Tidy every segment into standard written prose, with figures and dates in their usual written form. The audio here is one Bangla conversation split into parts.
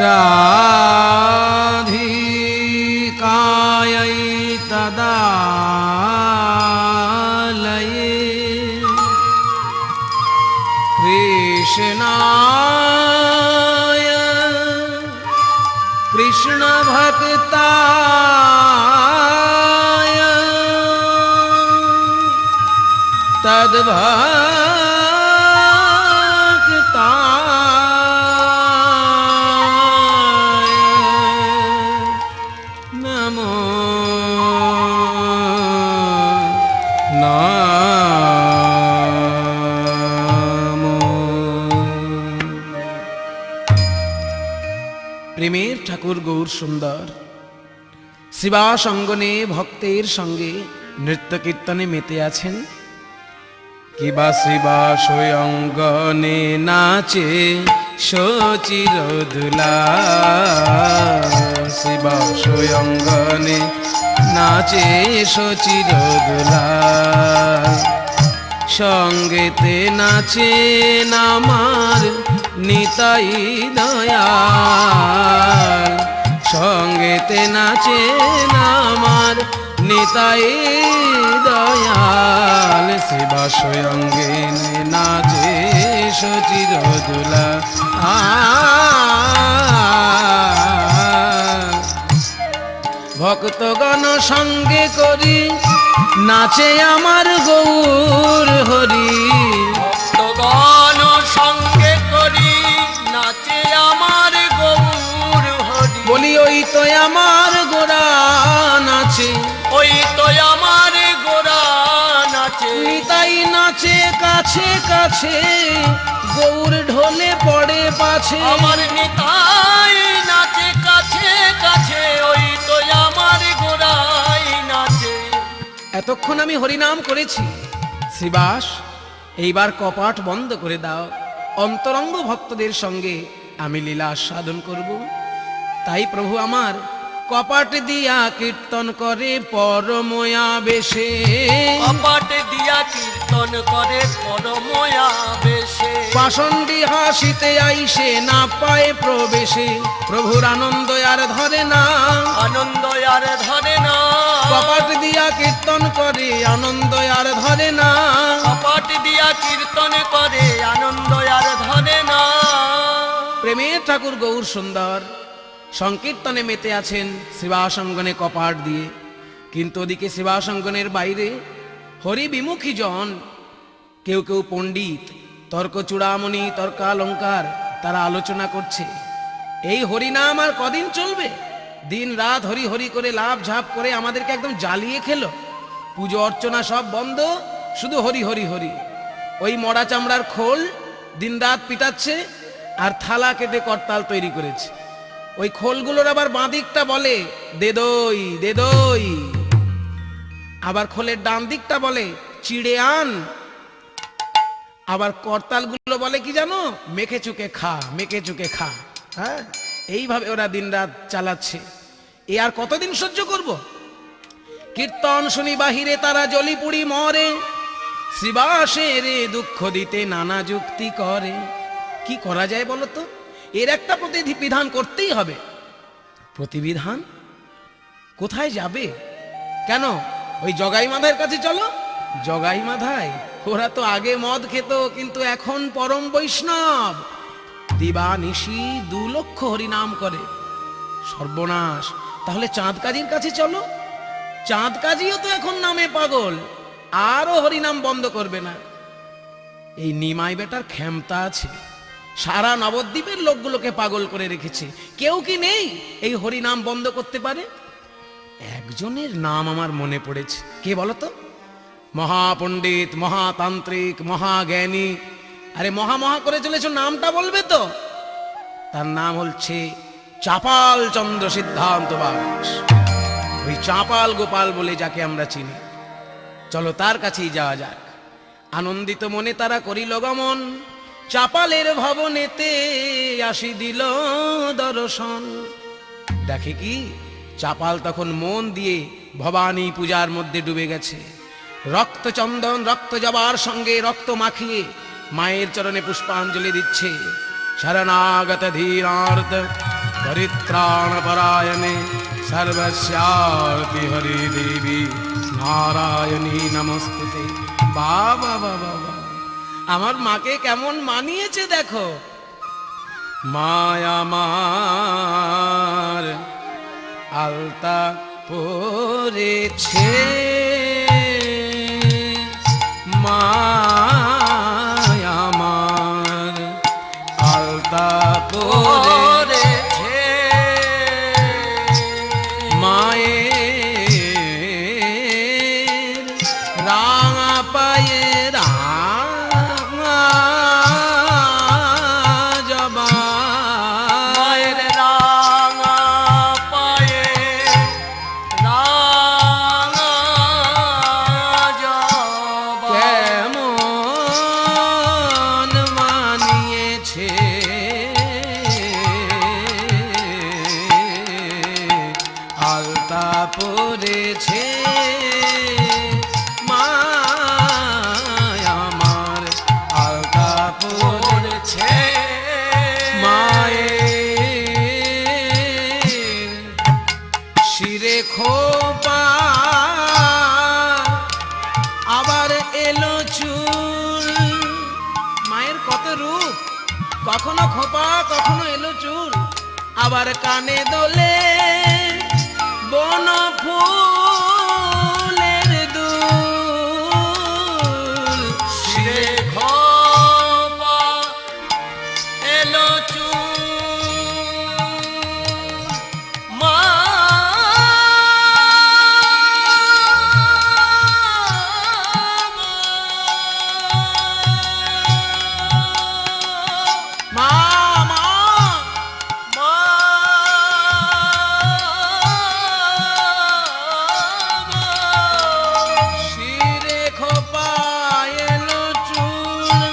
রাধিকাयै তদালয়ে কৃষ্ণায় কৃষ্ণ ভক্তায় তদ্ভক্তায় নমো নমো। প্রেমের ঠাকুর গৌর সুন্দর শিবাস অঙ্গনে ভক্তের সঙ্গে নৃত্য কীর্তনে মেতে আছেন। কিবা শিবাস অঙ্গনে নাচে সচিরদুলা, শিবাস অঙ্গনে নাচে সচিরদুলা, সঙ্গেতে নাচে আমার নিতাই দয়াল, সঙ্গেতে নাচে আমার নিতাই দয়াল, শিবাস অঙ্গনে নাচে সচিরদুলা। ভক্তগণ সঙ্গে করি নাচে আমার গৌর হরি, ভক্তগণ সঙ্গে করি নাচে আমার গৌর হরি, বলি ওই তো আমার গোরা নাচে, ওই তো আমার গোরা নাচে, নিতাই নাচে কাছে কাছে, গৌর ঢোলে পড়ে পাছে, আমার নিতাই নাচে কাছে কাছে, ওই তো আমার গোরাই নাচে। এতক্ষণ আমি হরিনাম করেছি, শিবাস এইবার কপাট বন্ধ করে দাও, অন্তরঙ্গ ভক্তদের সঙ্গে আমি লীলা আস্বাদন করব। তাই প্রভু আমার কপাট দিয়া কীর্তন করে পরময়া বেশে, কপাট দিয়া কীর্তন করে পরময়া বেশে, পাষণ্ডী হাসিতে আইসে না পায় প্রবেশে, প্রভুর আনন্দ আর ধরে না, আনন্দ আর ধরে না, কপাট দিয়া কীর্তন করে আনন্দ আর ধরে না, কপাট দিয়া কীর্তন করে আনন্দ আর ধরে না। প্রেমের ঠাকুর গৌর সুন্দর সংকীর্তনে মেতে আছেন শিবাসঙ্গনে কপাট দিয়ে, কিন্তু ওদিকে শিবাসঙ্গনের বাইরে হরি বিমুখী জন, কেউ কেউ পণ্ডিত, তর্ক চূড়ামণি, তর্কালঙ্কার, তারা আলোচনা করছে এই হরিনাম আর কদিন চলবে, দিন রাত হরি হরি করে লাভ ঝাপ করে আমাদেরকে একদম জ্বালিয়ে খেলো, পুজো অর্চনা সব বন্ধ, শুধু হরি হরি হরি। ওই মরা চামড়ার খোল দিন রাত পিটাচ্ছে আর থালা কেটে করতাল তৈরি করেছে, ওই খোলগুলোর আবার বাঁদিকটা বলে দে দই দে দই, আবার খোলের ডান দিকটা বলে চিড়ে আন, আবার করতালগুলো বলে কি জানো, মেখে চুকে খা মেখে চুকে খা। হ্যাঁ, এইভাবে ওরা দিন রাত চালাচ্ছে, এ আর কতদিন সহ্য করব? কীর্তন শুনি বাহিরে তারা জ্বলি পুড়ি মরে, শিবাসের দুঃখ দিতে নানা যুক্তি করে। কি করা যায় বলো তো? এর একটা প্রতিবিধান করতেই হবে। প্রতিবিধান কোথায় যাবে? কেন ওই জগাই মাধার কাছে চলো। জগাই মাধায় ওরা তো আগে মদ খেত, কিন্তু এখন পরম বৈষ্ণব, দিবানিশি 2 লক্ষ হরিনাম করে। সর্বনাশ, তাহলে চাঁদ কাজীর কাছে চলো। চাঁদ কাজীও তো এখন নামে পাগল, আরো হরিনাম বন্ধ করবে না। এই নিমাই বেটার ক্ষমতা আছে, সারা নবদ্বীপের লোকগুলোকে পাগল করে রেখেছে, কেউ কি নেই এই হরিনাম বন্ধ করতে পারে? একজনের নাম আমার মনে পড়েছে, কে বলতো? মহাপণ্ডিত, মহাতান্ত্রিক, মহাজ্ঞানী। আরে মহা মহা করে চলেছ, নামটা বলবে তো? তার নাম হচ্ছে চাপাল চন্দ্র সিদ্ধান্ত বাস, ওই চাপাল গোপাল বলে যাকে আমরা চিনি। চলো তার কাছেই যাওয়া যাক। আনন্দিত মনে তারা করিল গমন, চাপালের ভবনেতে আসি দিল দর্শন। দেখে কি, চাপাল তখন মন দিয়ে ভবানী পূজার মধ্যে ডুবে গেছে। রক্ত চন্দন, রক্ত জবার সঙ্গে রক্ত মাখিয়ে মায়ের চরণে পুষ্পাঞ্জলি দিচ্ছে। শরণাগত ধীরার্থ परित्राणपरायणे सर्वस्यार्ति हरि देवी नारायणी नमस्ते। বাবা বাবা বাবা, আমার মাকে কেমন মানিয়েছে দেখো। মায়া আমার আলতা পরেছে, মায়া আমার আলতা পরেছে, মায়ের রাঙা পায়ে রাঙা জবা, মায়ের রাঙা পায়ে রাঙা জবা কেমন মানিয়েছে আলতা পরেছে, মায়া আমার আলতা পরেছে, মায়ের শিরে খোপা আবার এলো চুল। মায়ের কত রূপ, কখনো খোপা কখনো এলো চুল, আবার কানে দোলে বন ফুলের দুল। শিরে খোপা এলো চুল, মা মা মা মা শিরে খোপা এলো চুল,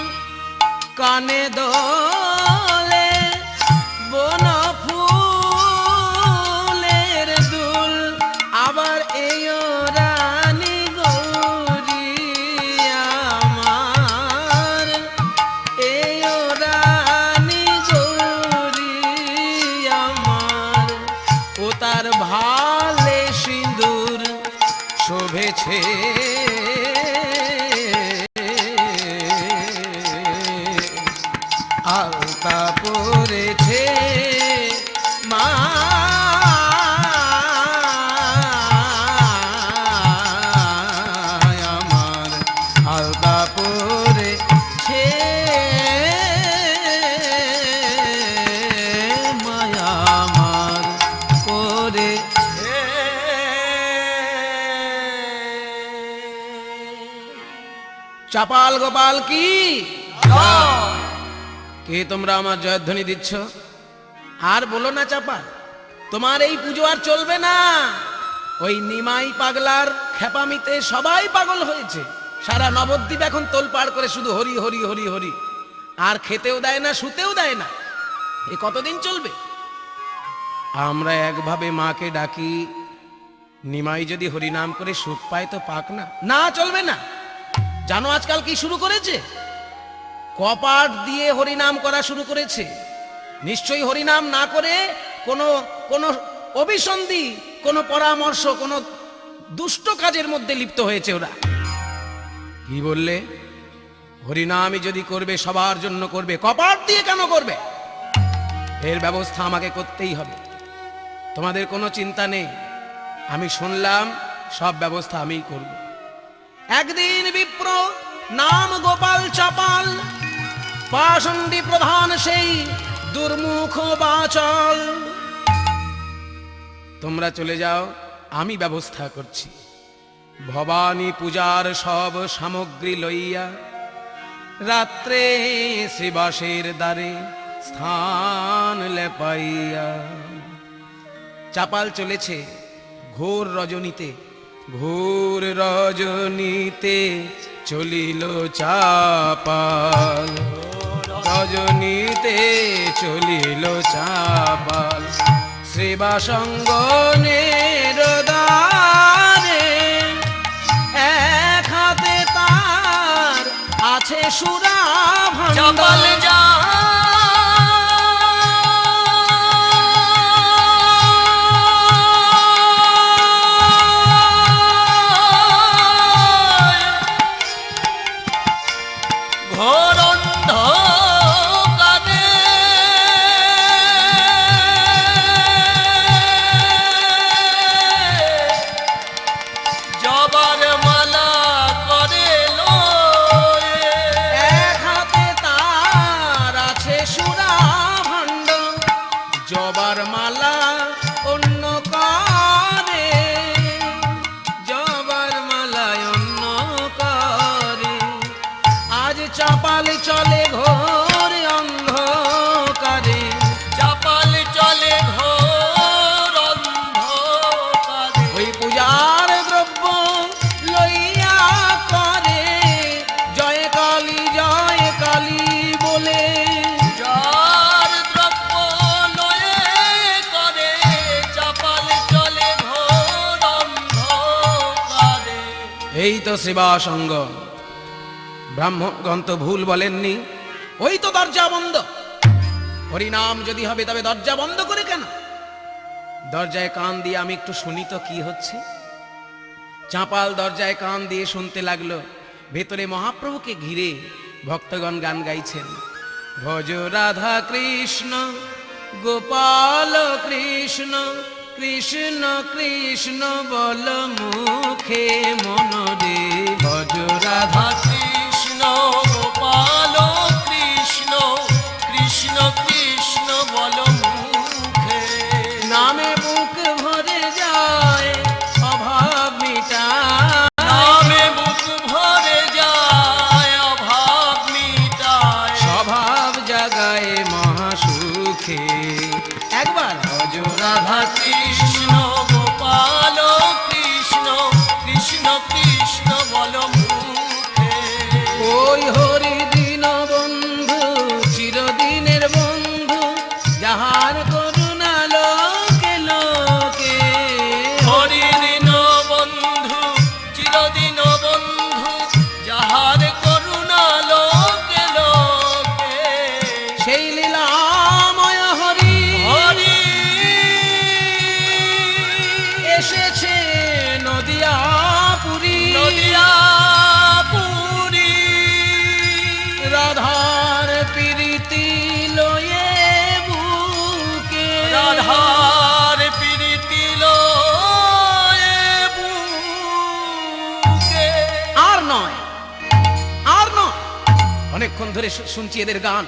কানে দোলে বন ফুলের দুল, আবার এও রানী গৌরী আমার, এও রানী গৌরী আমার, ও তার ভালে সিঁদুর শোভেছে, আলতা পরেছে, মা আমার আলতা পরেছে, মায়া আমার পরেছে। চাপাল গোপাল কি কে তোমরা আমার জয়ধ্বনি দিচ্ছ? আর বলো না চাপাল, তোমার এই পুজো আর চলবে না। ওই নিমাই পাগলার খেপামিতে সবাই পাগল হয়েছে, সারা নবদ্বীপ এখন তোলপাড় করে শুধু হরি হরি হরি হরি, আর খেতেও দেয় না শুতেও দেয় না। এ কতদিন চলবে? আমরা একভাবে মাকে ডাকি, নিমাই যদি হরিনাম করে সুখ পায় তো পাক না। না, চলবে না। জানো আজকাল কি শুরু করেছে? কপাট দিয়ে হরিনাম করা শুরু করেছে। নিশ্চয়ই হরিনাম না করে কোনো কোনো অভিসন্ধি, কোনো পরামর্শ, কোনো দুষ্ট কাজের মধ্যে লিপ্ত হয়েছে ওরা। কি বললে? হরিনামই যদি করবে সবার জন্য করবে, কপাট দিয়ে কেন করবে? এর ব্যবস্থা আমাকে করতেই হবে। তোমাদের কোনো চিন্তা নেই, আমি শুনলাম, সব ব্যবস্থা আমিই করব। একদিন বিপ্র নাম গোপাল চাপাল, পাষণ্ডী প্রধান সেই দুর্মুখ বাচাল। তোমরা চলে যাও, আমি ব্যবস্থা করছি। ভবানী পূজার সব সামগ্রী লইয়া রাত্রে শ্রীবাসের দ্বারে স্থান লেপাইয়া। চাপাল চলেছে ঘোর রজনীতে, ঘোর রজনীতে চলিল চাপাল, রজনীতে চলিল চাপাল। শ্রীবাসঙ্গনের দ্বারে এক হাতে তার আছে সুরা চাপাল ভাণ্ডার। যায় জবার মালা অন্য করে, জবার মালায় অন্য করে, আজ চাপাল চলে ঘোর অন্ধকারে, চাপাল চলে ঘোর অন্ধকারে, ওই পূজার দ্রব্য লইয়া করে জয় কালী বলে, যার দ্রব্য লয়ে করে চাপাল চলে ঘোর অন্ধকারে। এই তো সেবাসঙ্গ। ব্রাহ্মণগণ তো ভুল বলেননি, ওই তো দরজা বন্ধ। হরিনাম যদি হবে তবে দরজা বন্ধ করে কেন? দরজায় কান দিয়ে আমি একটু শুনি তো কি হচ্ছে। চাঁপাল দরজায় কান দিয়ে শুনতে লাগলো, ভেতরে মহাপ্রভুকে ঘিরে ভক্তগণ গান গাইছেন, ভজ রাধা কৃষ্ণ গোপাল কৃষ্ণ, কৃষ্ণ কৃষ্ণ বল মুখে মনরে, ভজ রাধা কৃষ্ণ গোপাল কৃষ্ণ, কৃষ্ণ কৃষ্ণ বল মুখে, নামে বুক ভরে যায় অভাব মিটায়, নামে বুক ভরে যায় অভাব মিটায়, স্বভাব জাগায় মহাসুখে। একবার ভজ রাধা কৃষ্ণ গোপাল কৃষ্ণ, কৃষ্ণ কৃষ্ণ বল মুখে, ওই হরি দিন বন্ধু চিরদিনের বন্ধু, যাহার করুণা লোকে লোকে, হরি দিন বন্ধু চিরদিন বন্ধু, যাহার করুণা লোকে লোকে, সেই লীলাময় হরি হরি এসেছে নদিয়া পুরী, নদিয়া পুরী, রাধার প্রীতি লয়ে বুকে, রাধার প্রীতি লয়ে বুকে। আর নয়, আর নয়। অনেকক্ষণ ধরে শুনছি এদের গান,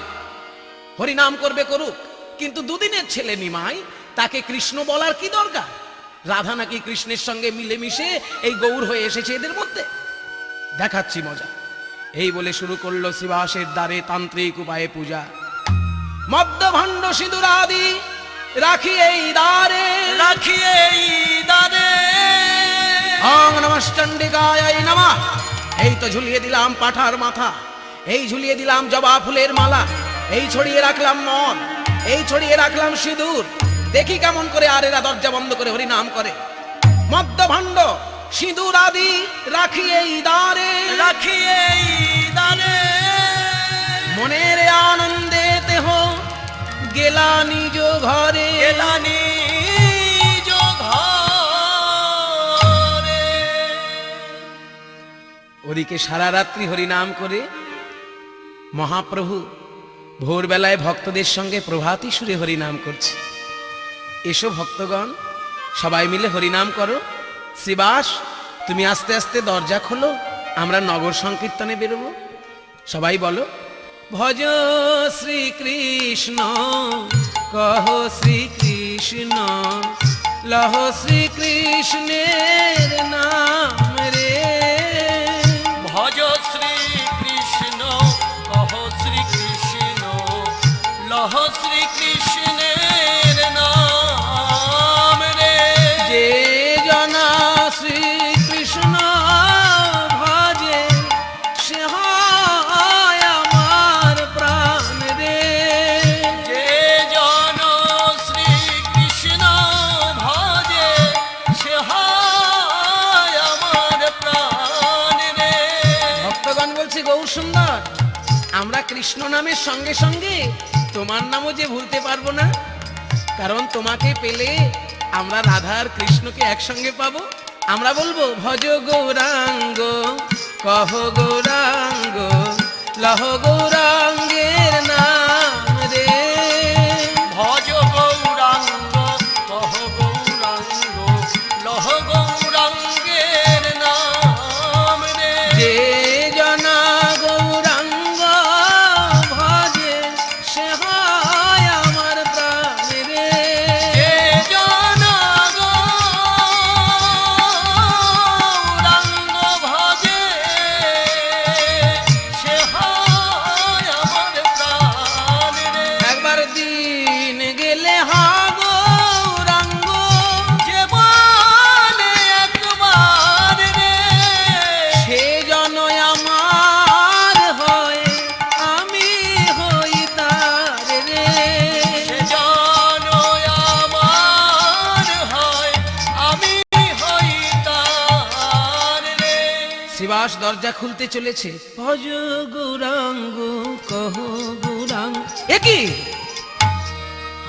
হরিনাম করবে করুক, কিন্তু দুদিনের ছেলে নিমাই, তাকে কৃষ্ণ বলার কি দরকার? রাধা নাকি কৃষ্ণের সঙ্গে মিলেমিশে এই গৌর হয়ে এসেছে এদের মধ্যে। দেখাচ্ছি মজা। এই বলে শুরু করলো শিবাসের দ্বারে তান্ত্রিক উপায়ে পূজা, মদ্য ভাণ্ড সিঁদুর আদি রাখি এই দ্বারে, রাখিয়ে দাদে ওং নমশ্চণ্ডিকায় নমঃ। এই তো ঝুলিয়ে দিলাম পাঠার মাথা, এই ঝুলিয়ে দিলাম জবা ফুলের মালা, এই ছড়িয়ে রাখলাম মদ, এই ছড়িয়ে রাখলাম সিঁদুর। দেখি কেমন করে আর এরা দরজা বন্ধ করে হরি নাম করে। মদ্য ভাণ্ড সিঁদুর আদি রাখি এই দ্বারে, রাখিয়ে দাদে মনের আনন্দে দেহ গেলা নিজ ঘরে, এলানি ঘরে। ওদিকে সারা রাত্রি হরিনাম করে মহাপ্রভু ভোরবেলায় ভক্তদের সঙ্গে প্রভাতী সুরে হরিনাম করছে। এসো ভক্তগণ, সবাই মিলে হরিনাম করো। শ্রীবাস, তুমি আস্তে আস্তে দরজা খোলো, আমরা নগর সংকীর্তনে বেরোবো। সবাই বলো, ভজ শ্রীকৃষ্ণ কহ শ্রীকৃষ্ণ, লহ শ্রীকৃষ্ণের নাম রে, ভজ শ্রীকৃষ্ণ কহ শ্রীকৃষ্ণ, লহ শ্রীকৃষ্ণের নাম রে, যে জনা শ্রীকৃষ্ণ ভজে সে হয় আমার প্রাণ রে, যে জন শ্রীকৃষ্ণ ভজে সে হয় আমার প্রাণ রে। ভক্তগণ বলছে, গৌর সুন্দর, আমরা কৃষ্ণ নামের সঙ্গে সঙ্গে তোমার নামও যে ভুলতে পারবো না, কারণ তোমাকে পেলে আমরা রাধা আর কৃষ্ণকে একসঙ্গে পাবো। আমরা বলবো, ভজ গৌরাঙ্গ কহ গৌরাঙ্গ, লহ গৌরাঙ্গের নাম রে, ভজ গৌরাঙ্গ কহ গৌরাঙ্গ, লহ গৌরাঙ্গের নাম রে, যে জনা গৌরাঙ্গ ভজে সে হয় আমার প্রাণ রে। শিবাস দরজা খুলতে চলেছে। ভজ গৌরাঙ্গ কহ গৌরাঙ্গ। এ কি?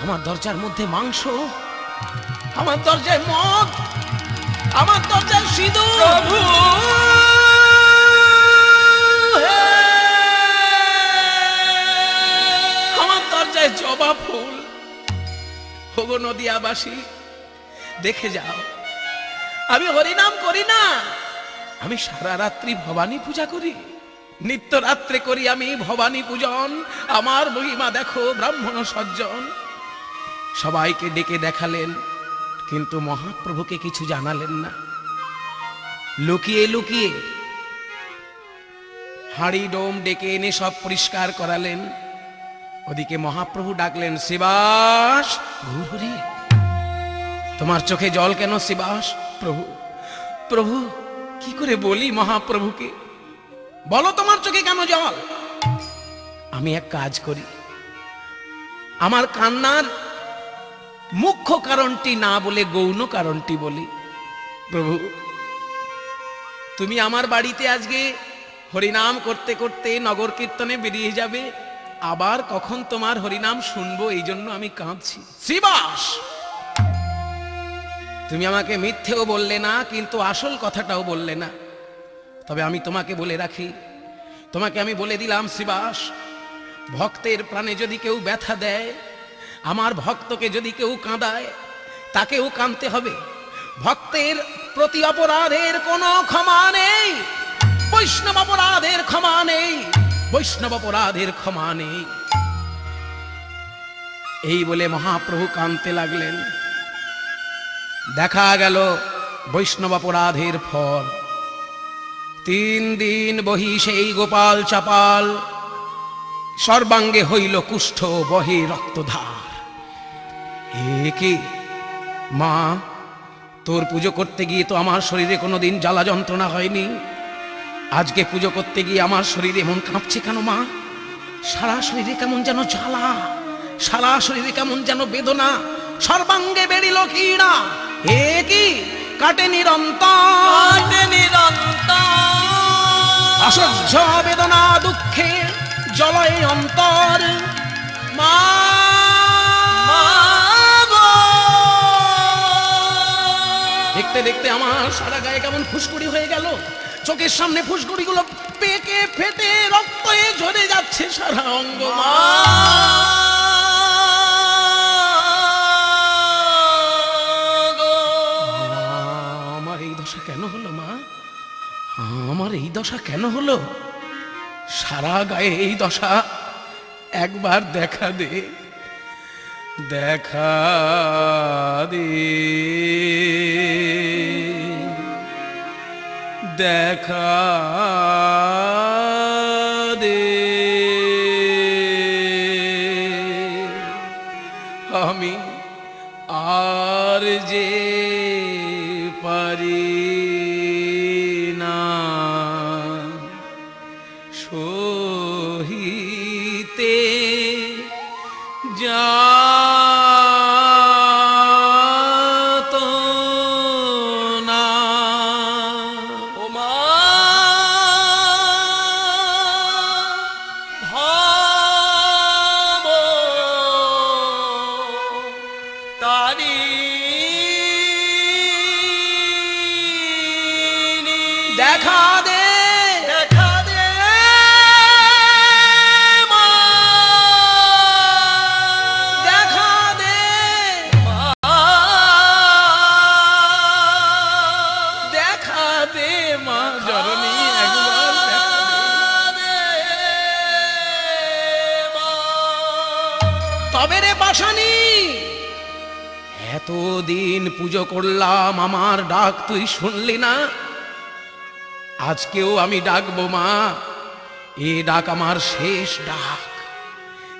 আমার দরজার মধ্যে মাংস, আমার দরজায় মদ, আমার দরজায় সিঁদুর। প্রভু আমার দরজায় জবা ফুল। ওগো নদিয়াবাসী, দেখে যাও, আমি হরিনাম করি না, আমি সারা রাত্রি ভবানী পূজা করি, নিত্য রাত্রে করি আমি ভবানী পূজন। আমার মহিমা দেখো ব্রাহ্মণ সজ্জন। সবাইকে ডেকে দেখালেন, কিন্তু মহাপ্রভুকে কিছু জানালেন না। লুকিয়ে লুকিয়ে হাঁড়ি ডোম ডেকে এনে সব পরিষ্কার করালেন। ওদিকে মহাপ্রভু ডাকলেন, শিবাস ঘুরঘুরি, তোমার চোখে জল কেন শিবাস? প্রভু প্রভু কি করে বলি মহাপ্রভুকে, বলো তোমার চোখে কেন জল? আমি এক কাজ করি, আমার কান্নার মুখ্য কারণটি না বলে গৌণ কারণটি বলি। প্রভু, তুমি আমার বাড়িতে আজকে হরিনাম করতে করতে নগর কীর্তনে বেরিয়ে যাবে, আবার কখন তোমার হরিনাম শুনবো, এই জন্য আমি কাঁদছি। শ্রীবাস, তুমি আমাকে মিথ্যেও বললে না, কিন্তু আসল কথাটাও বললে না। তবে আমি তোমাকে বলে রাখি, তোমাকে আমি বলে দিলাম শ্রীবাস, ভক্তের প্রাণে যদি কেউ ব্যথা দেয়, আমার ভক্তকে যদি কেউ কাঁদায়, তাকেও কাঁদতে হবে। ভক্তের প্রতি অপরাধের কোনো ক্ষমা নেই, বৈষ্ণব অপরাধের ক্ষমা নেই, বৈষ্ণব অপরাধের ক্ষমা নেই। এই বলে মহাপ্রভু কাঁদতে লাগলেন। দেখা গেল বৈষ্ণব অপরাধের ফল। 3 দিন বহি সেই গোপাল চাপাল, সর্বাঙ্গে হইল কুষ্ঠ, বহে রক্তধার। এ কি মা, তোর পুজো করতে গিয়ে তো আমার শরীরে কোনোদিন জ্বালা যন্ত্রণা হয়নি, আজকে পুজো করতে গিয়ে আমার শরীরে এমন কাঁপছে কেন মা? সারা শরীরে কেমন যেন জ্বালা, সারা শরীরে কেমন যেন বেদনা, সর্বাঙ্গে বেরিল কিনা। এ কি কাটে নিরন্তর, অসহ্য বেদনা দুঃখে জ্বলয় অন্তর। মা দেখতে দেখতে আমার সারা গায়ে কেমন ফুসকুড়ি হয়ে গেল, চোখের সামনে ফুসকুড়িগুলো পেকে ফেটে রক্ত হয়ে ঝরে যাচ্ছে সারা অঙ্গ। মা আমার এই দশা কেন হলো মা? আমার এই দশা কেন হলো? সারা গায়ে এই দশা, একবার দেখা দে, দেখা দে, দেখা দে। আমি আর যে পারি না সহিতে যাতনা। ও মা ভাব তারিণী, দেখা দে, দেখা দে মা, দেখা দে, মা, দেখা দে মা জননী, একবার দেখা দে। তবে রে পাশানি, এতদিন পুজো করলাম, আমার ডাক তুই শুনলি না, আজকেও আমি ডাকবো মা। এই ডাক আমার শেষ ডাক,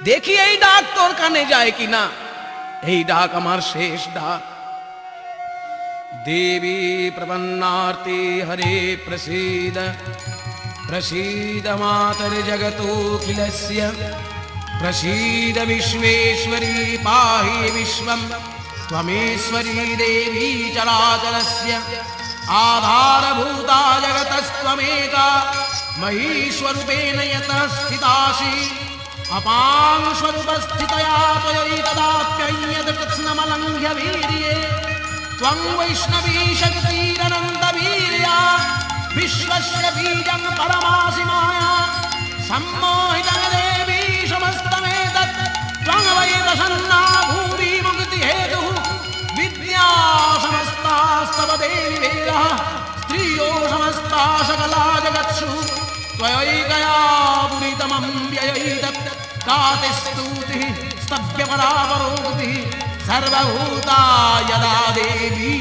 দেখি এই ডাক তোর কানে যায় কিনা। এই ডাক আমার শেষ ডাক। দেবী প্রপন্নার্তি হরে প্রসীদ, প্রসীদ মাতর জগতোখিলস্য, প্রসীদ বিশ্বেশ্বরী পাহি বিশ্বম, त्वमेश्वरी देवी चराचरस्य। आधारभूता जगतस्त्वमेका महीश्वरूपेण यतः स्थितासि अपां स्वरूपस्थितया त्वयैतदाप्यय्यदकृत्स्नमलङ्घ्य वीर्ये त्वं वैष्णवी शक्तिरनन्तवीर्या विश्वस्य बीजं परमासि माया सम्मोहितं देवी समस्तमेतत् त्वं वै प्रसन्ना भूमि मुक्तिहेतुः विद्या समस्तास्तव देवी वेदः स्त्रियो समस्ता सकला जगत्सु त्वयैकया पुरितमं व्ययैतत् काति स्तुतिः स्तभ्यपरा परोक्तिः सर्वभूता यदा देवी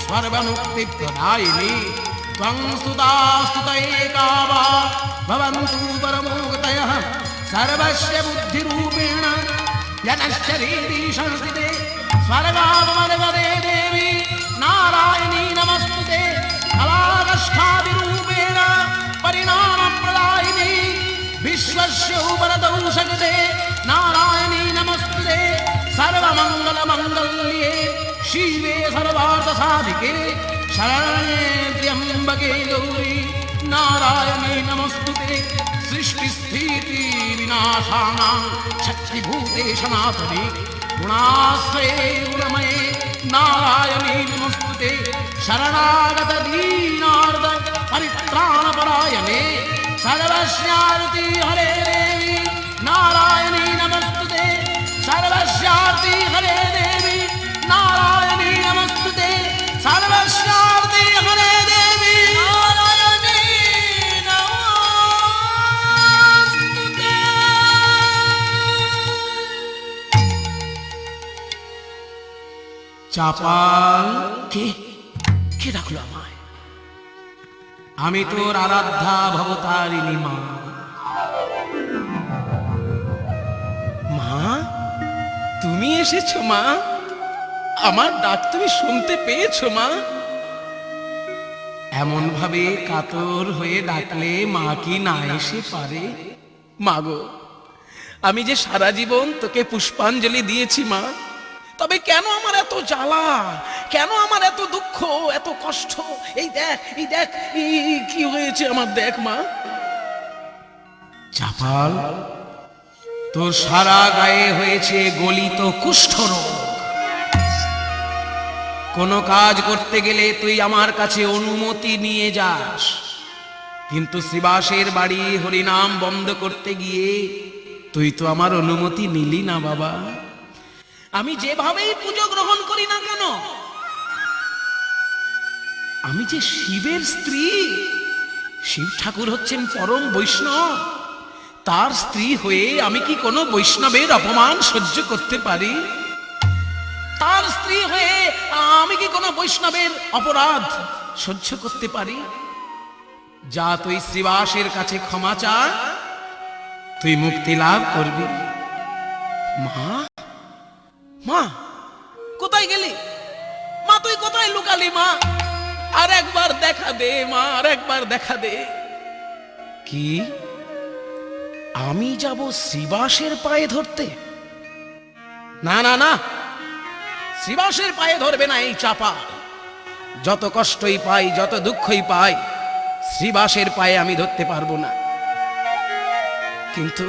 स्वर्गमुक्तिप्रदायिनी त्वं स्तुता स्तुतैका वा भवन्तु परमोक्तयः सर्वस्य बुद्धिरूपेण जनशरीरी संस्थिते स्वर्गापमर्वदे देवी नारायणी नमस्तुते कलाकष्ठादिरूपेण परिणामप्रदायिनी विश्वस्य उपरतौ शक्ते नारायणी नमस्तुते सर्वमङ्गलमङ्गल्ये शिवे सर्वार्थसाधिके शरण्ये त्र्यम्बके गौरी नारायणी नमस्तुते सृष्टिस्थिति विनाशानां शक्तिभूते सनातने गुणाश्रये गुणमये नारायणी नमस्तुते शरणागत दीनार्द परित्राणपरायणे सर्वस्यार्ति हरे देवी नारायणी नमस्तुते सर्वस्यार्ति हरे देवी नारायणी नमस्तुते सर्वस्यार्ति हरे देवी नारायणी नमस्तुते। চাপাল কে কে ডাকলো আমায়? আমি তোর আরাধ্যা ভবতারিণী মা। মা তুমি এসেছো মা? আমার ডাক তুমি শুনতে পেয়েছো মা? এমন ভাবে কাতর হয়ে ডাকলে মা কি না এসে পারে? মাগো আমি যে সারা জীবন তোকে পুষ্পাঞ্জলি দিয়েছি মা, তবে কেন আমার এত জ্বালা, কেন আমার এত দুঃখ, এত কষ্ট? এই দেখ এই দেখ কি হয়েছে আমার, দেখ মা। চাপাল তোর সারা গায়ে হয়েছে গলিত কুষ্ঠরোগ। কোনো কাজ করতে গেলে তুই আমার কাছে অনুমতি নিয়ে যাস, কিন্তু শ্রীবাসের বাড়ি হরিনাম বন্ধ করতে গিয়ে তুই তো আমার অনুমতি নিলি না বাবা। আমি যেভাবেই পুজো গ্রহণ করি না কেন, আমি যে শিবের স্ত্রী, শিব ঠাকুর হচ্ছেন পরম বৈষ্ণব, তার স্ত্রী হয়ে আমি কি কোনো বৈষ্ণবের অপমান সহ্য করতে পারি? তার স্ত্রী হয়ে আমি কি কোনো বৈষ্ণবের অপরাধ সহ্য করতে পারি? যা তুই শ্রীবাসের কাছে ক্ষমা চা, তুই মুক্তি লাভ করবি। মা মা কোথায় গেলি মা? তুই কোথায় লুকালি মা? আর একবার দেখা দে মা, আর একবার দেখা দে। কি আমি যাব শ্রীবাসের পায়ে ধরতে? না না না, শ্রীবাসের পায়ে ধরবে না এই চাপা। যত কষ্টই পাই, যত দুঃখই পাই, শ্রীবাসের পায়ে আমি ধরতে পারবো না। কিন্তু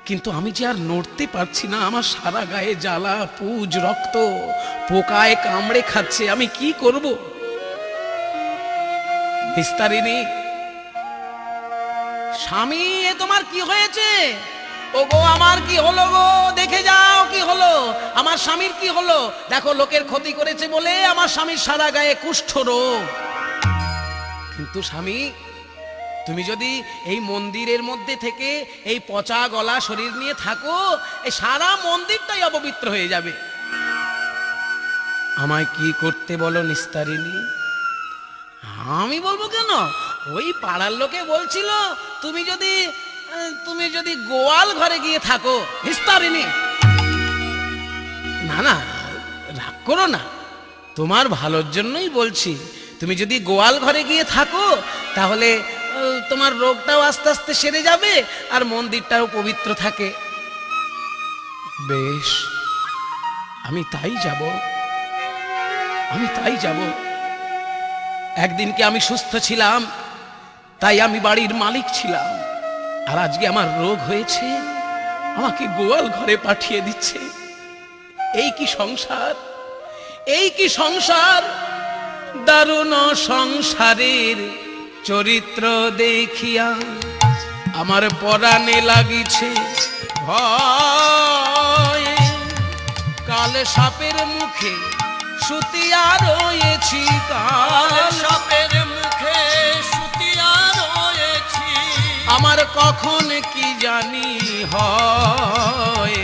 কিন্তু আমি যে আর নড়তে পারছি না, আমার সারা গায়ে জ্বালা পুজ রক্ত পোকায় কামড়ে খাচ্ছে, আমি কি করব? বিস্তারিণী স্বামী, এ তোমার কি হয়েছে? ও গো আমার কি হলো গো? দেখে যাও কি হলো, আমার স্বামীর কি হলো? দেখো লোকের ক্ষতি করেছে বলে আমার স্বামীর সারা গায়ে কুষ্ঠ রোগ। কিন্তু স্বামী, তুমি যদি এই মন্দিরের মধ্যে থেকে এই পচা গলা শরীর নিয়ে থাকো, এই সারা মন্দিরটাই অপবিত্র হয়ে যাবে। আমায় কি করতে বলো নিস্তারিণী? আমি বলবো কেন? ওই পাড়ার লোকে বলছিল তুমি যদি গোয়াল ঘরে গিয়ে থাকো। নিস্তারিণী না না, রাগ করো না, তোমার ভালোর জন্যই বলছি। তুমি যদি গোয়াল ঘরে গিয়ে থাকো তাহলে তোমার রোগটাও আস্তে আস্তে সেরে যাবে আর মন্দিরটাও পবিত্র থাকে। বেশ, আমি তাই যাব। একদিন কি আমি সুস্থ ছিলাম, তাই আমি বাড়ির মালিক ছিলাম, আর আজকে আমার রোগ হয়েছে, আমাকে গোয়াল ঘরে পাঠিয়ে দিচ্ছে। এই কি সংসার, এই কি সংসার! দারুণ সংসারের চরিত্র দেখিয়া আমার পরাণে লাগিছে ভয়। কাল সাপের মুখে সুতিয়া রয়েছি, কাল সাপের মুখে সুতিয়া রয়েছি। আমার কখন কি জানি হয়,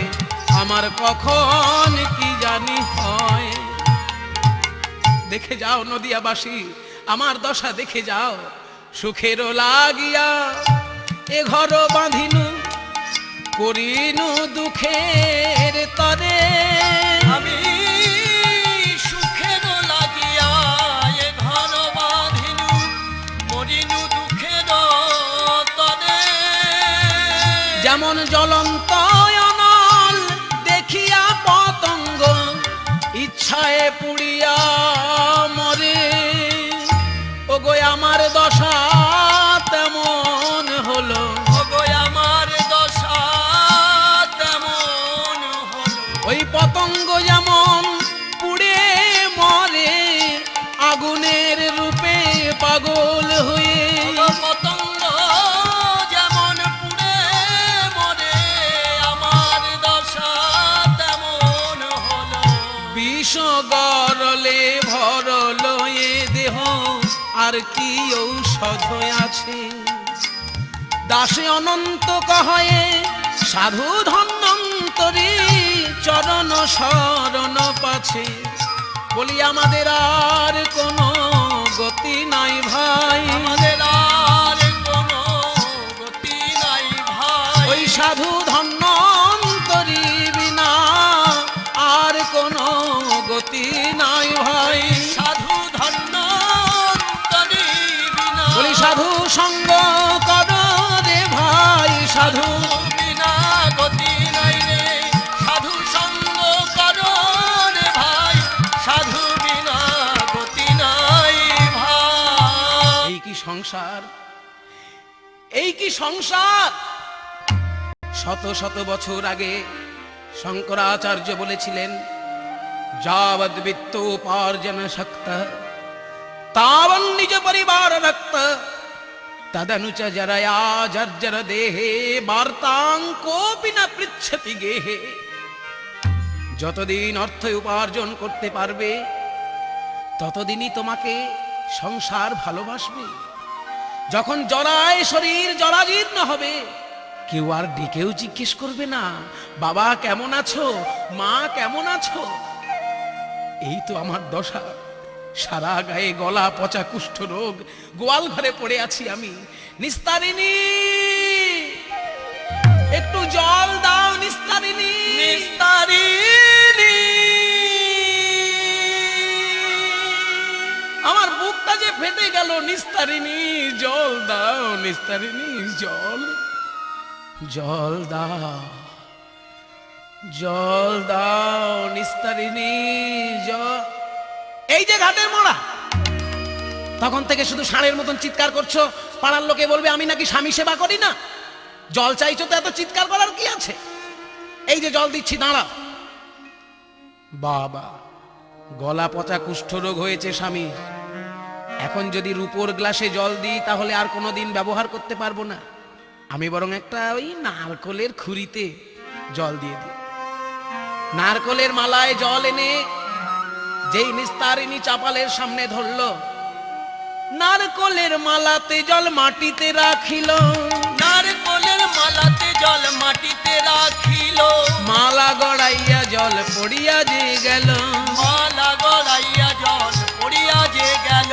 আমার কখন কি জানি হয়। দেখে যাও নদিয়াবাসী, আমার দশা দেখে যাও। সুখেরও লাগিয়া এ ঘর বাঁধিনু, করিনু দুঃখের তরে। আমি সুখের লাগিয়া এ ঘর বাঁধিনু, করিনু দুঃখের তরে। যেমন জ্বলন্ত অনল দেখিয়া পতঙ্গ ইচ্ছায় পুড়িয়া মরে, ওগো আমার দশা তেমন হলো, ওগো আমার দশা তেমন হলো। ওই পতঙ্গ যেমন পুড়ে মরে আগুনের রূপে পাগল হয়ে। ওগো পতঙ্গ যেমন পুড়ে মরে, আমার দশা তেমন হলো। বিষ গরলে ভরল এ দেহ, আর কি ঔষধ আছে? দাসে অনন্ত কহে সাধু ধন্বন্তরী, চরণ শরণ পাছে। বলি আমাদের আর কোনো গতি নাই ভাই, আমাদের আর কোনো গতি নাই ভাই। ওই সাধু ধন্বন্তরী বিনা আর কোনো গতি নাই ভাই। সাধু ধন্বন্তরী বিনা, বলি সাধু সঙ্গ কর রে ভাই, সাধু বিনা গতি নাই রে। সাধু সঙ্গ করো রে ভাই, সাধু বিনা গতি নাই ভাই। এই কি সংসার, এই কি সংসার! শত শত বছর আগে শঙ্করাচার্য বলেছিলেন, যাবদ বিত্ত উপার্জন শক্ত তাবন নিজ পরিবার রক্ত, তদনুচ জরয়া জর্জর দেহে বার্তাং কোপি না পৃচ্ছতি গেহে। যতদিন অর্থ উপার্জন করতে পারবে, ততদিনই তোমাকে সংসার ভালোবাসবে। যখন জরায় শরীর জরাজীর্ণ হবে, কেউ আর ডেকেও জিজ্ঞেস করবে না, বাবা কেমন আছো, মা কেমন আছো। এই তো আমার দশা, সারা গায়ে গলা পচা কুষ্ঠ রোগ, গোয়াল ঘরে পড়ে আছি আমি। নিস্তারিণী, একটু জল দাও নিস্তারিণী, নিস্তারিণী। আমার বুকটা যে ফেটে গেল, নিস্তারিণী জল দাও, নিস্তারিণী জল, জল দাও, জল দাও নিস্তারিণী জল। এই যে ঘাটের মোড়া, তখন থেকে শুধু ষাঁড়ের মতন চিৎকার করছো, পাড়ার লোকে বলবে আমি নাকি স্বামী সেবা করি না। জল চাইছো তো এত চিৎকার করার কি আছে? এই যে জল দিচ্ছি, দাঁড়াও। বাবা, গলা পচা কুষ্ঠরোগ হয়েছে স্বামী, এখন যদি রূপোর গ্লাসে জল দিই তাহলে আর কোনোদিন ব্যবহার করতে পারবো না। আমি বরং একটা ওই নারকলের খুরিতে জল দিয়ে দিই। নারকলের মালায় জল এনে যেই নিস্তারিণী চাপালের সামনে ধরল, নারকলের মালাতে জল মাটিতে রাখিল, নারকলের মালাতে জল মাটিতে রাখিল। মালা গড়াইয়া জল পড়িয়া যে গেল, মালা গড়াইয়া জল পড়িয়া যে গেল।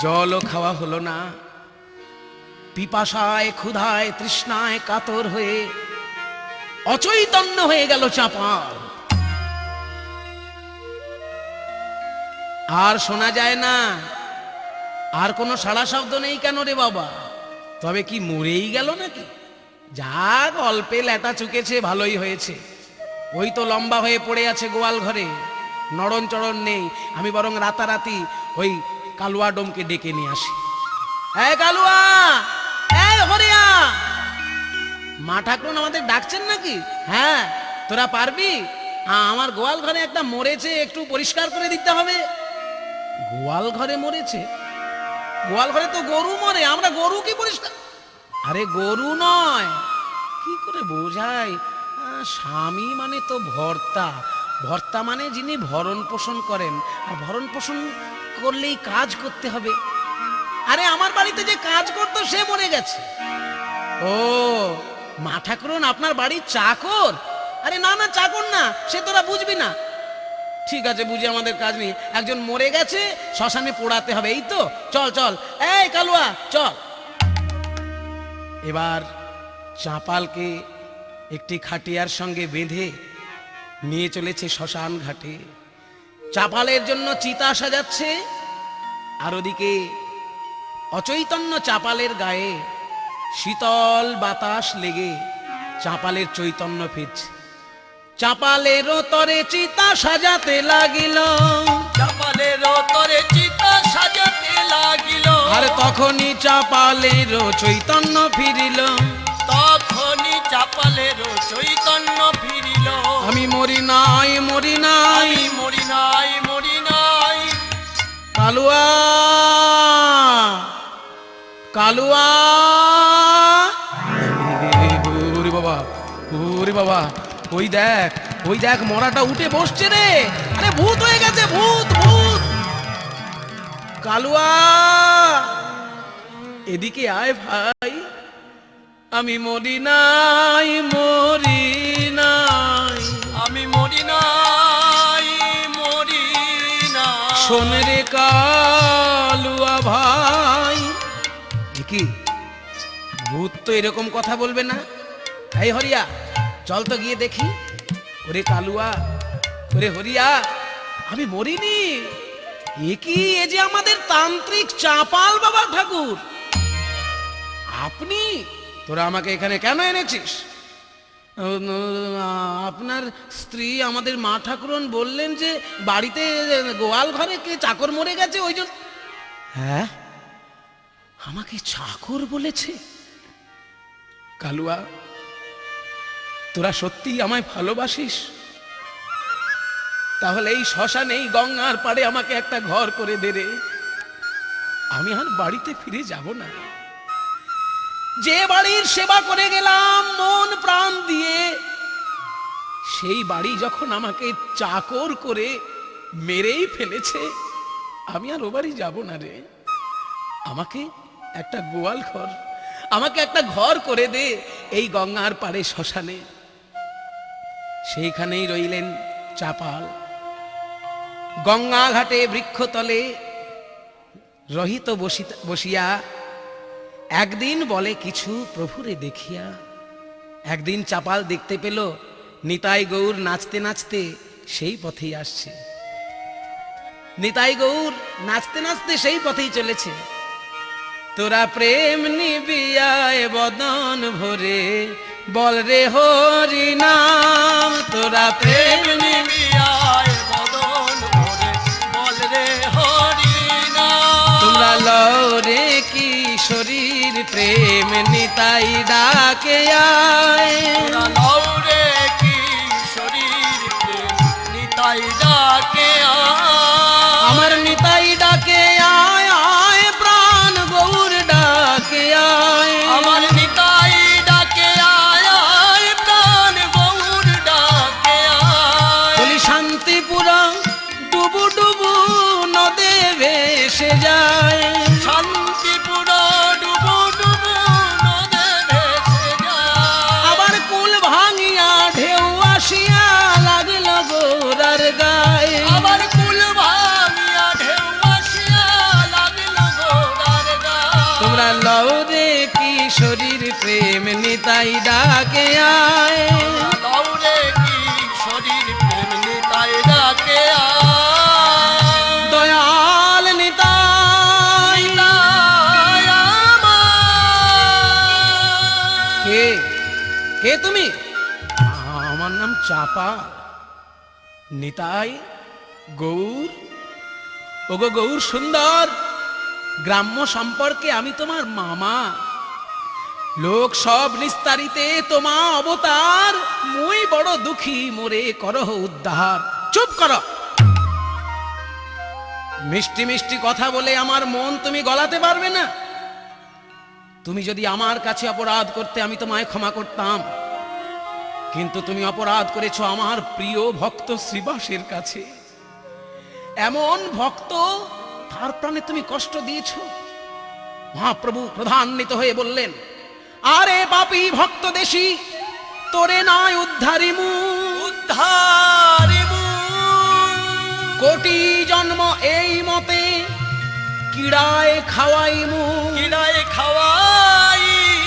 জলও খাওয়া হলো না। পিপাসায় ক্ষুধায় তৃষ্ণায় কাতর হয়ে অচৈতন্য হয়ে গেল চাপাল। আর শোনা যায় না, আর কোনো সাড়া শব্দ নেই কেন রে বাবা? তবে কি মরেই গেল নাকি? যাক, অল্পে ল্যাটা চুকেছে, ভালোই হয়েছে। ওই তো লম্বা হয়ে পড়ে আছে গোয়াল ঘরে, নড়ন চড়ন নেই। আমি বরং রাতারাতি ওই কালুয়া ডোমকে ডেকে নিয়ে আসি। এই কালুয়া, এই হরিয়া, মা ঠাকুরন আমাদের ডাকছেন নাকি? হ্যাঁ, তোরা পারবি? আমার গোয়াল ঘরে একটা মরেছে, একটু পরিষ্কার করে দিতে হবে। গোয়াল ঘরে মরেছে? গোয়াল ঘরে তো গরু মরে, আমরা গরু কি পরিষ্কার? আরে গরু নয়, কি করে বোঝাই? স্বামী মানে তো ভর্তা, ভর্তা মানে যিনি ভরণ পোষণ করেন, আর ভরণ পোষণ করলেই কাজ করতে হবে। আরে আমার বাড়িতে যে কাজ করতো সে মরে গেছে। ও, মা ঠাকুরন আপনার বাড়ির চাকর? আরে না না, চাকর না, সে তোরা বুঝবি না। ঠিক আছে, বুঝি, আমাদের কাজ নেই। একজন মরে গেছে, শ্মশানে পোড়াতে হবে, এই তো। চল চল, এই কালুয়া চল। এবার চাপালকে একটি খাটিয়ার সঙ্গে বেঁধে নিয়ে চলেছে শ্মশান ঘাটে। চাপালের জন্য চিতা সাজাচ্ছে, আর ওদিকে অচৈতন্য চাপালের গায়ে শীতল বাতাস লেগে চাপালের চৈতন্য ফিরছে। চাপালের তরে চিতা সাজাতে লাগিল, চাপালের তরে চিতা সাজাতে লাগিল, আর তখনই চাপালের চৈতন্য ফিরিল। তখনই চাপালের চৈতন্য ফিরিল। আমি মরি নাই, মরি নাই, আমি মরি নাই, মরি নাই। কালুয়া, কালুয়া, ওরে বাবা, ওরে বাবা, ওই দেখ, ওই দেখ, মরাটা উঠে বসছে রে। আরে ভূত হয়ে গেছে, ভূত, ভূত। কালুয়া, এদিকে আয় ভাই। আমি মরি নাই, মরি নাই, আমি মরি নাই, মরি নাই। শোন রে কালুয়া ভাই। কি ভূত তো এরকম কথা বলবে না। এই হরিয়া, চল তো গিয়ে দেখি। ওরে কালুয়া, ওরে হরিয়া, আমি মরিনি। এ কি, এ যে আমাদের তান্ত্রিক চাপাল বাবা ঠাকুর। আপনি, তোরা আমাকে এখানে কেন এনেছিস? আপনার স্ত্রী আমাদের মা ঠাকুরন বললেন যে বাড়িতে গোয়াল ঘরে কে চাকর মরে গেছে, ওই জন্য। হ্যাঁ, আমাকে চাকর বলেছে? কালুয়া, তোরা সত্যি আমায় ভালোবাসিস? তাহলে এই শ্মশানে, এই গঙ্গার পাড়ে আমাকে একটা ঘর করে দে রে। আমি আর বাড়িতে ফিরে যাব না। যে বাড়ির সেবা করে গেলাম মন প্রাণ দিয়ে, সেই বাড়ি যখন আমাকে চাকর করে মেরেই ফেলেছে, আমি আর ও বাড়ি যাব না রে। আমাকে একটা গোয়াল ঘর, আমাকে একটা ঘর করে দে এই গঙ্গার পাড়ে শ্মশানে। সেইখানেই রইলেন চাপাল। গঙ্গা ঘাটে বৃক্ষতলে রহিত বসিয়া একদিন বলে কিছু প্রভুরে দেখিয়া। একদিন চাপাল দেখতে পেল নিতাই গৌর নাচতে নাচতে সেই পথেই আসছে। নিতাই গৌর নাচতে নাচতে সেই পথেই চলেছে। তোরা প্রেম নিবিয়ায় বদন ভরে, বল রে হরি নাম। তোরা প্রেম নিবিয়ায় বদন ভরে, বল রে হরি নাম। তোমরা লও রে কিশোরীর প্রেম নিতাই ডাকে আয়। তোরা লও রে কিশোরীর প্রেম নিতাই ডাকে আয়। আমার নিতাই ডাকে আয়, আয় প্রাণ গৌর ডাকে আয়। আমার নিতাই ডাকে আয়, আয় প্রাণ গৌর ডাকে আয়। বলি শান্তিপুর ডুবু ডুবু নদে ভেসে যায়। শান্তিপুর ডুবু ডুবু নদে ভেসে যায়। আবার কুল ভাঙিয়া ঢেউ আসিয়া লাগল গোরার গায়ে। আবার কুল ভাঙিয়া ঢেউ আসিয়া লাগিল গোরার গায়ে। তোমরা লও রে কিশোরীর প্রেম নিতাই ডাকে আয়। লও রে কিশোরীর প্রেম নিতাই ডাকে আয়। দয়াল নিতাই। নিতাই আমার। কে, কে তুমি? আমার নাম চাপা। নিতাই, গৌর, ওগো গৌর সুন্দর, গ্রাম্য সম্পর্কে আমি তোমার মামা, লোক সব নিস্তারিতে তোমা অবতার, মুই বড় দুঃখী, মোরে করহ উদ্ধার। চুপ করো, মিষ্টি মিষ্টি কথা বলে আমার মন তুমি গলাতে পারবে না। তুমি যদি আমার কাছে অপরাধ করতে আমি তোমায় ক্ষমা করতাম, কিন্তু তুমি অপরাধ করেছো আমার প্রিয় ভক্ত শ্রীবাসের কাছে। এমন ভক্ত, তার প্রাণে তুমি কষ্ট দিয়েছ। মহাপ্রভু ক্রোধান্বিত হয়ে বললেন, আরে পাপী ভক্ত দেশী, তোরে নয় উদ্ধারিমু, উদ্ধারিমু। কোটি জন্ম এই মতে কিড়ায় খাওয়াইমু, কিড়ায় খাওয়াইমু।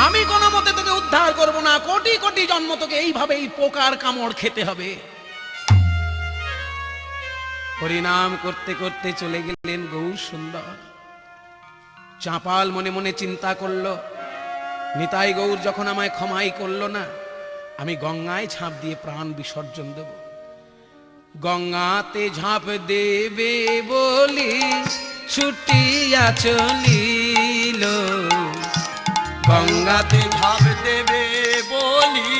আমি কোনো মতে তোকে উদ্ধার করব না, কোটি কোটি জন্ম তোকে এইভাবেই পোকার কামড় খেতে হবে। হরিনাম করতে করতে চলে গেলেন গৌর সুন্দর। চাঁপাল মনে মনে চিন্তা করলো, নিতাই গৌর যখন আমায় ক্ষমাই করলো না, আমি গঙ্গায় ঝাঁপ দিয়ে প্রাণ বিসর্জন দেব। গঙ্গাতে ঝাঁপ দেবে বলি ছুটিয়া চলিল, গঙ্গাতে ঝাঁপ দেবে বলি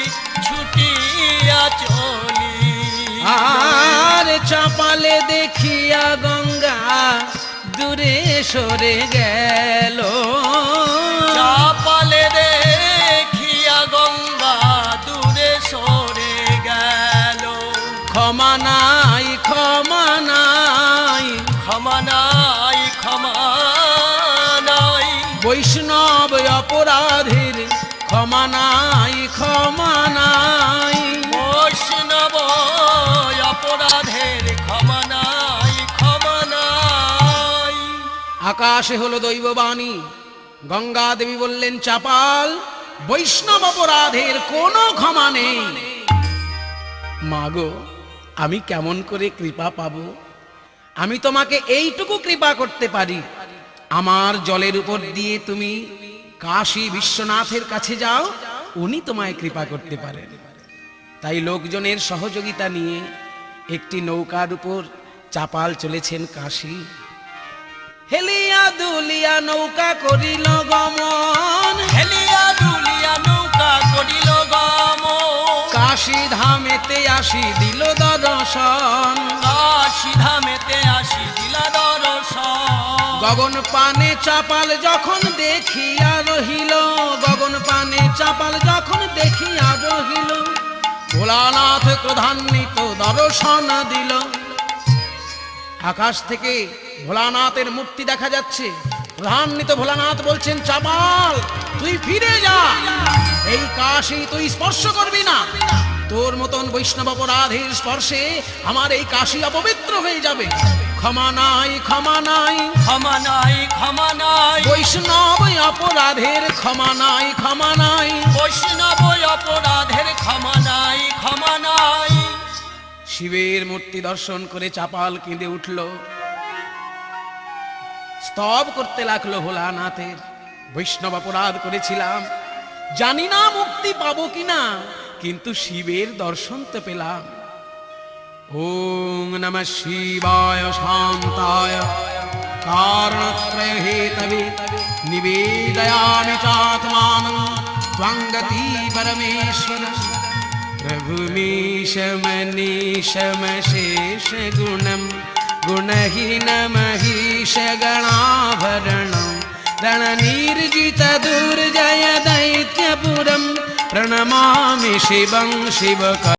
ছুটিয়া চলি। আর চাপালে দেখিয়া গঙ্গা দূরে সরে গেল, চাপালে দেখিয়া গঙ্গা দূরে সরে গেল। ক্ষমা নাই, ক্ষমা নাই, ক্ষমা নাই, ক্ষমা নাই। বৈষ্ণব অপরাধের ক্ষমা নাই, ক্ষমা নাই। বৈষ্ণব অপরাধের ক্ষমা নাই, ক্ষমা নাই। আকাশে হলো দৈববাণী, গঙ্গা দেবী বললেন, চাপাল, বৈষ্ণব অপরাধের কোনো ক্ষমা নেই। মাগো, আমি কেমন করে কৃপা পাবো? আমি তোমাকে এইটুকু কৃপা করতে পারি, আমার জলের উপর দিয়ে তুমি কাশী বিশ্বনাথের কাছে যাও, উনি তোমায় কৃপা করতে পারেন। তাই লোকজনের সহযোগিতা নিয়ে একটি নৌকার উপর চাপাল চলেছেন কাশী। হেলিয়া দুলিয়া নৌকা করিল গমন, হেলিয়া দুলিয়া নৌকা করিল গমন। কাশী ধামেতে আসি দিল দর্শন, কাশী ধামেতে আসি দিলা দর্শন। গগন পানে চাপাল যখন দেখিয়া রহিল, গগন পানে চাপাল যখন দেখিয়া রহিল, ভোলানাথ ক্রোধান্বিত দর্শন দিল। আকাশ থেকে ভোলানাথের মূর্তি দেখা যাচ্ছে। ক্রোধান্বিত ভোলানাথ বলছেন, চাপাল, তুই ফিরে যা, এই কাশী তুই স্পর্শ করবি না। তোর মতন বৈষ্ণব অপরাধের স্পর্শে আমার এই কাশী অপবিত্র হয়ে যাবে। ক্ষমা নাই, ক্ষমা নাই, ক্ষমা নাই, ক্ষমা নাই। বৈষ্ণব অপরাধের ক্ষমা নাই, ক্ষমা নাই। বৈষ্ণব অপরাধের ক্ষমা নাই, ক্ষমা নাই। শিবের মূর্তি দর্শন করে চাপাল কেঁদে উঠল, স্তব করতে লাগলো ভোলানাথের। বৈষ্ণব অপরাধ করেছিলাম, জানি না মুক্তি পাবো কিনা, কিন্তু শিবের দর্শন তো পেলাম। ওং নমঃ শিবায় শান্তায় কারণত্রয় হেতবে নিবেদয়ামি চাত্মাनं ত্বং গতি পরমেশ্বর। प्रभुमीश मनीष मशेष गुणम गुणहीन महीष गणाभरणं रणनिर्जित दुर्जय दैत्यपुरं प्रणमामि शिवं शिवक।